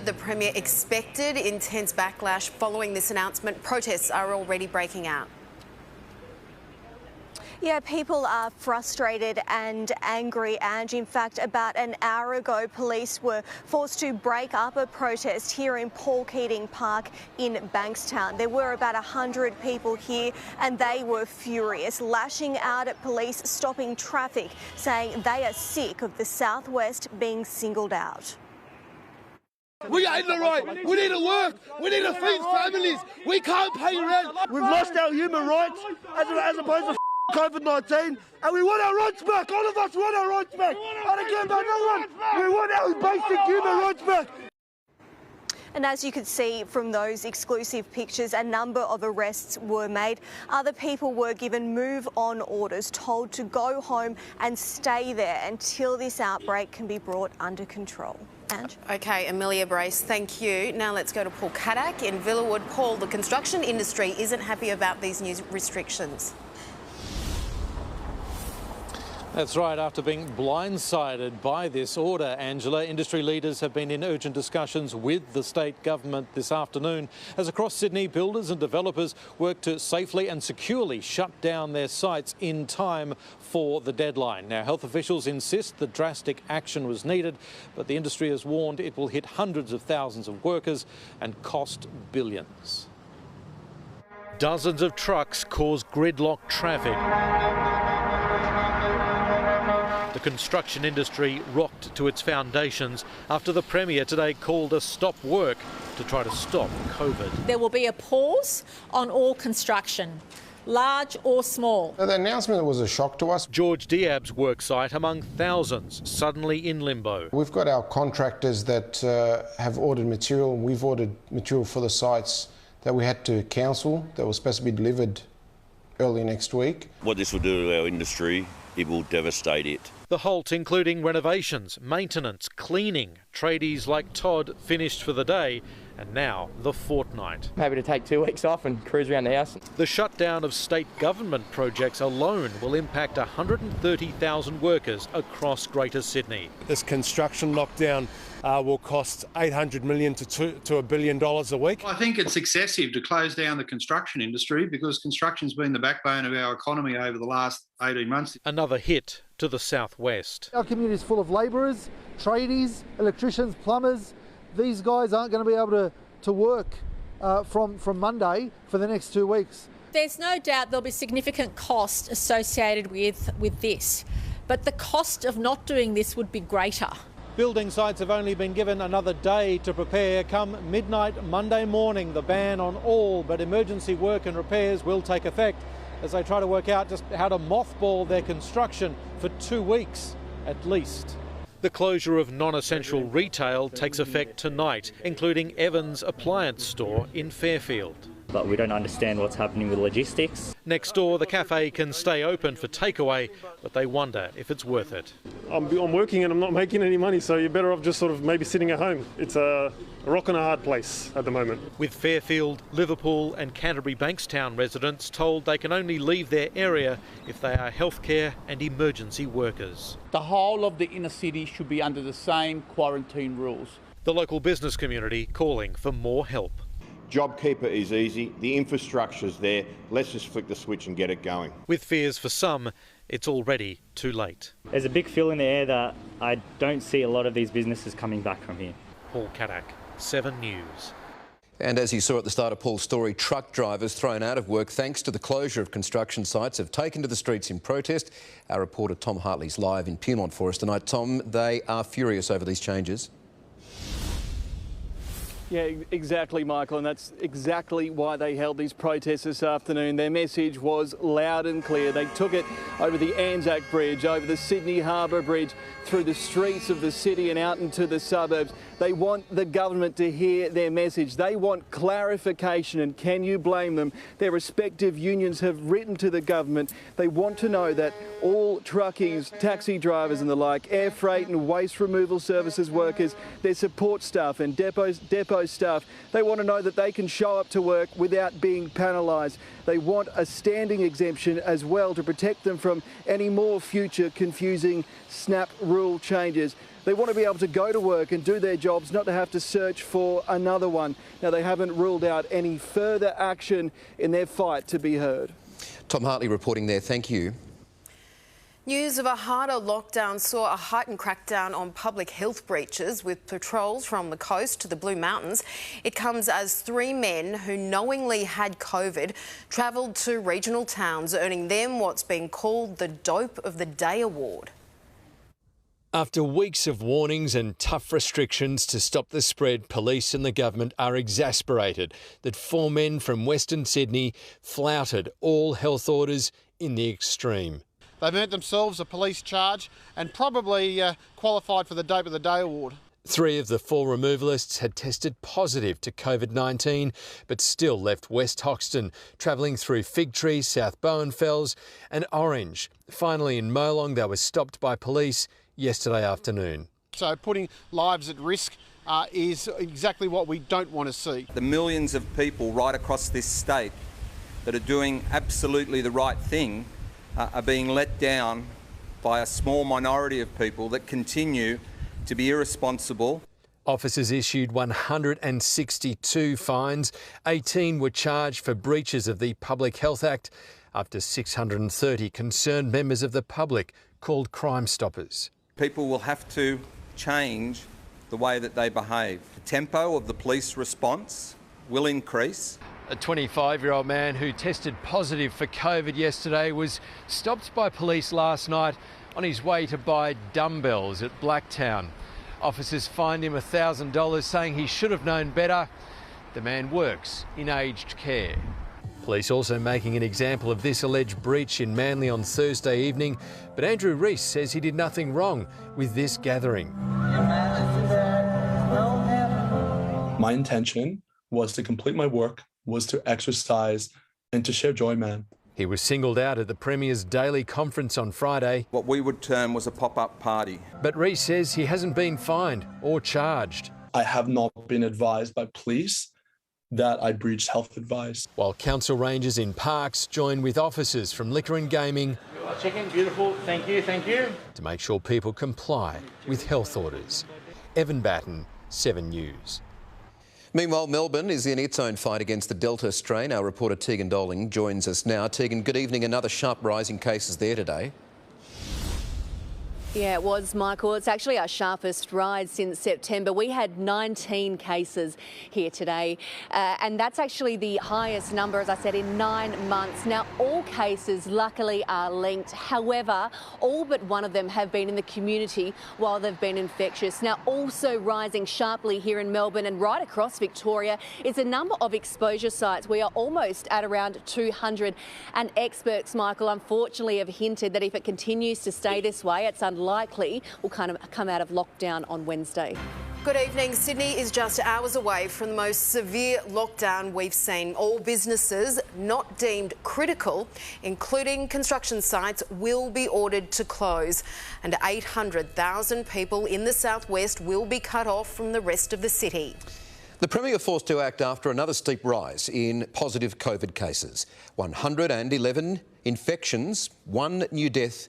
The Premier expected intense backlash following this announcement. Protests are already breaking out. Yeah, people are frustrated and angry, and in fact, about an hour ago, police were forced to break up a protest here in Paul Keating Park in BANKSTOWN. There were about 100 people here and they were furious, lashing out at police, stopping traffic, saying they are sick of the southwest being singled out. We are in the right. We need to work. We need to feed families. We can't pay rent. We've lost our human rights as opposed to COVID-19, and we want our rights back. All of us want our rights back. And again, another one, we want our basic human rights back. And as you could see from those exclusive pictures, a number of arrests were made. Other people were given move-on orders, told to go home and stay there until this outbreak can be brought under control. Ange? OK, Amelia Brace, thank you. Now let's go to Paul Kadak in Villawood. Paul, the construction industry isn't happy about these new restrictions. That's right. After being blindsided by this order, Angela, industry leaders have been in urgent discussions with the state government this afternoon as across Sydney, builders and developers work to safely and securely shut down their sites in time for the deadline. Now, health officials insist that drastic action was needed, but the industry has warned it will hit hundreds of thousands of workers and cost billions. Dozens of trucks cause gridlock traffic. The construction industry rocked to its foundations after the Premier today called a stop work to try to stop COVID. There will be a pause on all construction, large or small. The announcement was a shock to us. George Diab's worksite among thousands suddenly in limbo. We've got our contractors that have ordered material, and we've ordered material for the sites that we had to cancel that was supposed to be delivered early next week. What this will do to our industry, it will devastate it. The halt including renovations, maintenance, cleaning. Tradies like Todd finished for the day and now the fortnight. I'm happy to take 2 weeks off and cruise around the house. The shutdown of state government projects alone will impact 130,000 workers across Greater Sydney. This construction lockdown will cost $800 million to $1 billion a week. I think it's excessive to close down the construction industry because construction's been the backbone of our economy over the last 18 months. Another hit to the southwest. Our community is full of labourers, tradies, electricians, plumbers. These guys aren't going to be able to work from Monday for the next 2 weeks. There's no doubt there'll be significant cost associated with this, but the cost of not doing this would be greater. Building sites have only been given another day to prepare. Come midnight Monday morning, the ban on all but emergency work and repairs will take effect as they try to work out just how to mothball their construction for 2 weeks at least. The closure of non-essential retail takes effect tonight, including Evans Appliance Store in Fairfield. But we don't understand what's happening with logistics. Next door, the cafe can stay open for takeaway, but they wonder if it's worth it. I'm working and I'm not making any money, so you're better off just sort of maybe sitting at home. It's a rock and a hard place at the moment. With Fairfield, Liverpool and Canterbury Bankstown residents told they can only leave their area if they are healthcare and emergency workers. The whole of the inner city should be under the same quarantine rules. The local business community calling for more help. JobKeeper is easy, the infrastructure's there, let's just flick the switch and get it going. With fears for some, it's already too late. There's a big feel in the air that I don't see a lot of these businesses coming back from here. Paul Kadak, 7 News. And as you saw at the start of Paul's story, truck drivers thrown out of work thanks to the closure of construction sites have taken to the streets in protest. Our reporter Tom Hartley's live in Pyrmont for us tonight. Tom, they are furious over these changes. Yeah, exactly, Michael, and that's exactly why they held these protests this afternoon. Their message was loud and clear. They took it over the Anzac Bridge, over the Sydney Harbour Bridge, through the streets of the city and out into the suburbs. They want the government to hear their message. They want clarification, and can you blame them? Their respective unions have written to the government. They want to know that all truckies, taxi drivers and the like, air freight and waste removal services workers, their support staff and depot staff, they want to know that they can show up to work without being penalised. They want a standing exemption as well to protect them from any more future confusing snap rule changes. They want to be able to go to work and do their jobs, not to have to search for another one. Now, they haven't ruled out any further action in their fight to be heard. Tom Hartley reporting there. Thank you. News of a harder lockdown saw a heightened crackdown on public health breaches with patrols from the coast to the Blue Mountains. It comes as 3 men who knowingly had COVID travelled to regional towns, earning them what's been called the Dope of the Day award. After weeks of warnings and tough restrictions to stop the spread, police and the government are exasperated that 4 men from Western Sydney flouted all health orders in the extreme. They've earned themselves a police charge and probably qualified for the Dope of the Day award. 3 of the 4 removalists had tested positive to COVID-19 but still left West Hoxton, travelling through Fig Tree, South Bowenfells and Orange. Finally in Molong they were stopped by police yesterday afternoon. So putting lives at risk is exactly what we don't want to see. The millions of people right across this state that are doing absolutely the right thing are being let down by a small minority of people that continue to be irresponsible. Officers issued 162 fines. 18 were charged for breaches of the Public Health Act after 630 concerned members of the public called Crime Stoppers. People will have to change the way that they behave. The tempo of the police response will increase. A 25-year-old man who tested positive for COVID yesterday was stopped by police last night on his way to buy dumbbells at Blacktown. Officers fined him $1,000, saying he should have known better. The man works in aged care. Police also making an example of this alleged breach in Manly on Thursday evening, but Andrew Rees says he did nothing wrong with this gathering. My intention was to complete my work, was to exercise and to share joy, man. He was singled out at the Premier's daily conference on Friday. What we would term was a pop-up party. But Rees says he hasn't been fined or charged. I have not been advised by police that I breached health advice. While council rangers in parks join with officers from Liquor and Gaming. Chicken, beautiful, thank you, thank you. To make sure people comply with health orders. Evan Batten, 7 News. Meanwhile, Melbourne is in its own fight against the Delta strain. Our reporter Tegan Doling joins us now. Tegan, good evening. Another sharp rise in cases there today. Yeah, it was, Michael. It's actually our sharpest rise since September. We had 19 cases here today, and that's actually the highest number, as I said, in 9 months. Now, all cases, luckily, are linked. However, all but one of them have been in the community while they've been infectious. Now, also rising sharply here in Melbourne and right across Victoria is a number of exposure sites. We are almost at around 200, and experts, Michael, unfortunately have hinted that if it continues to stay this way, it's unlikely we'll kind of come out of lockdown on Wednesday. Good evening. Sydney is just hours away from the most severe lockdown we've seen. All businesses not deemed critical, including construction sites, will be ordered to close. And 800,000 people in the southwest will be cut off from the rest of the city. The Premier forced to act after another steep rise in positive COVID cases. 111 infections, 1 new death.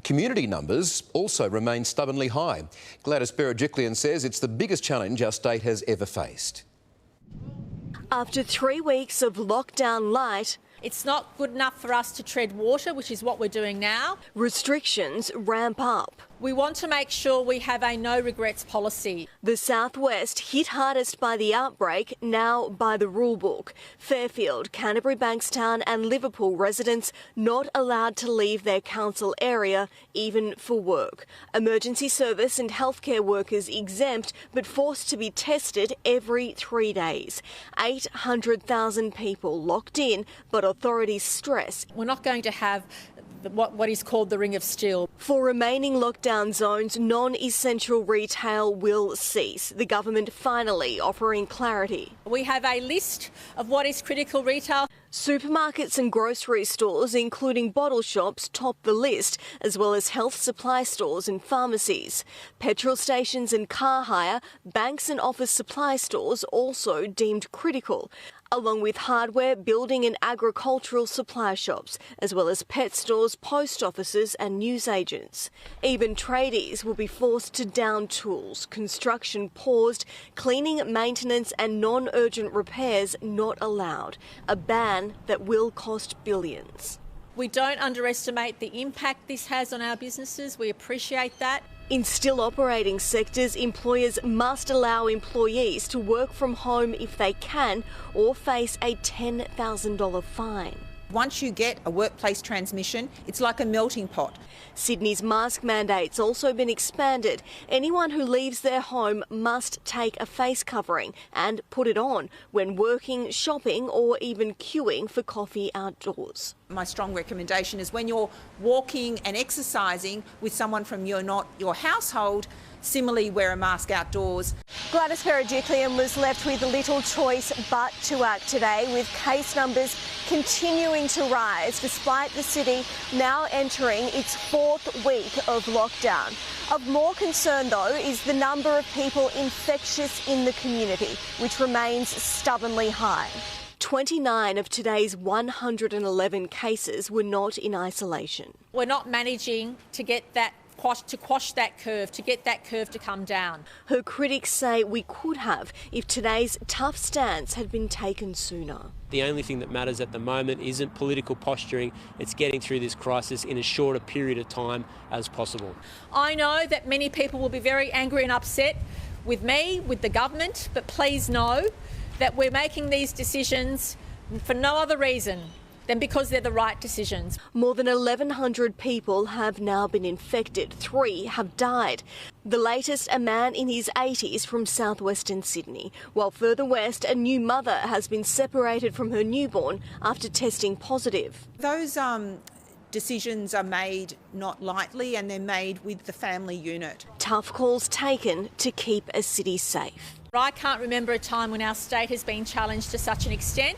Community numbers also remain stubbornly high. Gladys Berejiklian says it's the biggest challenge our state has ever faced. After 3 weeks of lockdown light, it's not good enough for us to tread water, which is what we're doing now. Restrictions ramp up. We want to make sure we have a no regrets policy. The southwest hit hardest by the outbreak, now by the rule book. Fairfield, Canterbury, Bankstown and Liverpool residents not allowed to leave their council area, even for work. Emergency service and healthcare workers exempt, but forced to be tested every 3 days. 800,000 people locked in, but authorities stress we're not going to have what is called the ring of steel. For remaining lockdown zones, non-essential retail will cease. The government finally offering clarity. We have a list of what is critical retail. Supermarkets and grocery stores, including bottle shops, top the list, as well as health supply stores and pharmacies. Petrol stations and car hire, banks and office supply stores also deemed critical. along with hardware, building and agricultural supply shops, as well as pet stores, post offices and newsagents. Even tradies will be forced to down tools, construction paused, cleaning, maintenance and non-urgent repairs not allowed. A ban that will cost billions. We don't underestimate the impact this has on our businesses. We appreciate that. In still operating sectors, employers must allow employees to work from home if they can or face a $10,000 fine. Once you get a workplace transmission, it's like a melting pot. Sydney's mask mandate's also been expanded. Anyone who leaves their home must take a face covering and put it on when working, shopping or even queuing for coffee outdoors. My strong recommendation is when you're walking and exercising with someone from your household, similarly wear a mask outdoors. Gladys Berejiklian was left with little choice but to act today, with case numbers continuing to rise despite the city now entering its 4th week of lockdown. Of more concern, though, is the number of people infectious in the community, which remains stubbornly high. 29 of today's 111 cases were not in isolation. We're not managing to get that to quash that curve, to get that curve to come down. Her critics say we could have if today's tough stance had been taken sooner. The only thing that matters at the moment isn't political posturing, it's getting through this crisis in as short a period of time as possible. I know that many people will be very angry and upset with me, with the government, but please know that we're making these decisions for no other reason than because they're the right decisions. More than 1,100 people have now been infected. 3 have died. The latest, a man in his 80s from southwestern Sydney, while further west, a new mother has been separated from her newborn after testing positive. Those decisions are made not lightly, and they're made with the family unit. Tough calls taken to keep a city safe. I can't remember a time when our state has been challenged to such an extent.